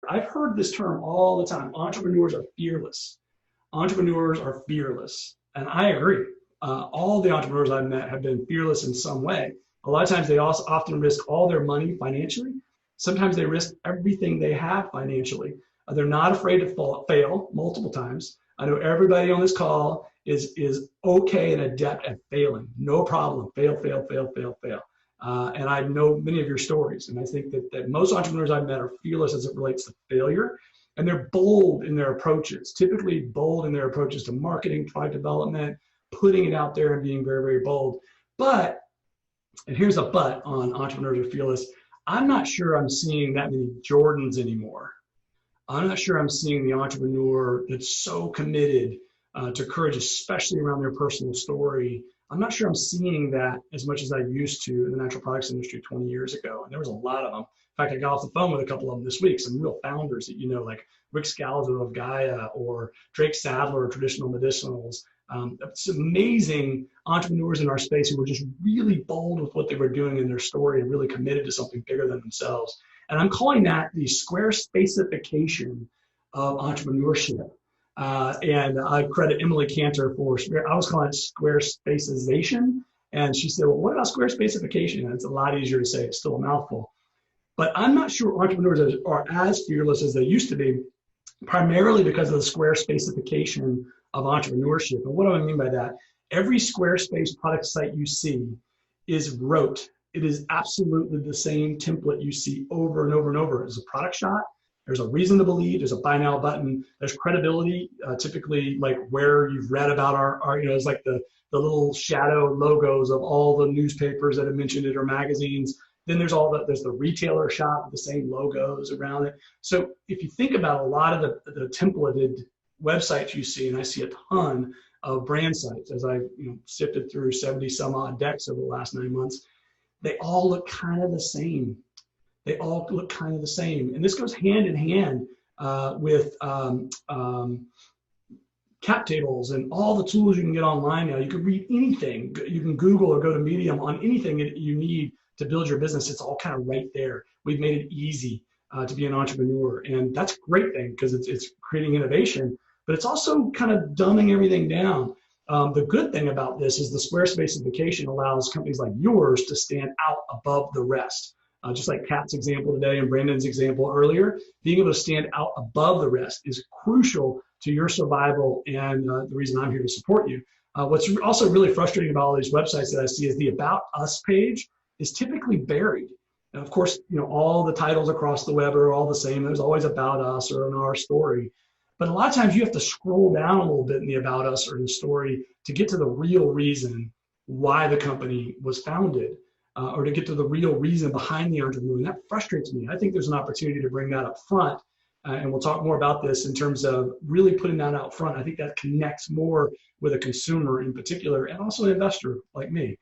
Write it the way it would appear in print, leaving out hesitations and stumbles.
I've heard this term all the time. Entrepreneurs are fearless. Entrepreneurs are fearless. And I agree. All the entrepreneurs I've met have been fearless in some way. A lot of times they also often risk all their money financially. Sometimes they risk everything they have financially. They're not afraid to fail multiple times. I know everybody on this call is okay and adept at failing. No problem. Fail, fail, fail, fail, fail. And I know many of your stories. And I think that most entrepreneurs I've met are fearless as it relates to failure. And they're bold in their approaches, typically bold in their approaches to marketing, product development, putting it out there and being very, very bold. But, and here's a but on entrepreneurs are fearless, I'm not sure I'm seeing that many Jordans anymore. I'm not sure I'm seeing the entrepreneur that's so committed to courage, especially around their personal story. I'm not sure I'm seeing that as much as I used to in the natural products industry 20 years ago. And there was a lot of them. In fact, I got off the phone with a couple of them this week, some real founders that you know, like Rick Scalzo of Gaia or Drake Sadler of Traditional Medicinals. Some amazing entrepreneurs in our space who were just really bold with what they were doing in their story and really committed to something bigger than themselves. And I'm calling that the SquareSpacification of entrepreneurship. And I credit Emily Cantor for, I was calling it SquareSpaceization. And she said, well, what about SquareSpacification? And it's a lot easier to say, it's still a mouthful. But I'm not sure entrepreneurs are as fearless as they used to be, primarily because of the SquareSpacification of entrepreneurship. And what do I mean by that? Every Squarespace product site you see is rote. It is absolutely the same template you see over and over and over. There's a product shot. There's a reason to believe. There's a buy now button. There's credibility, typically like where you've read about our it's like the little shadow logos of all the newspapers that have mentioned it or magazines. Then there's there's the retailer shop with the same logos around it. So if you think about a lot of the templated websites you see, and I see a ton of brand sites as I've sifted through 70 some odd decks over the last 9 months, they all look kind of the same. They all look kind of the same. And this goes hand in hand with cap tables and all the tools you can get online now. You can read anything. You can Google or go to Medium on anything that you need to build your business. It's all kind of right there. We've made it easy to be an entrepreneur. And that's a great thing because it's creating innovation, but it's also kind of dumbing everything down. The good thing about this is the Squarespacification allows companies like yours to stand out above the rest. Just like Kat's example today and Brandon's example earlier, being able to stand out above the rest is crucial to your survival and the reason I'm here to support you. What's also really frustrating about all these websites that I see is the About Us page is typically buried. And of course, all the titles across the web are all the same. There's always About Us or an Our Story. But a lot of times you have to scroll down a little bit in the About Us or in the story to get to the real reason why the company was founded. Or to get to the real reason behind the entrepreneur. And that frustrates me. I think there's an opportunity to bring that up front. And we'll talk more about this in terms of really putting that out front. I think that connects more with a consumer in particular and also an investor like me.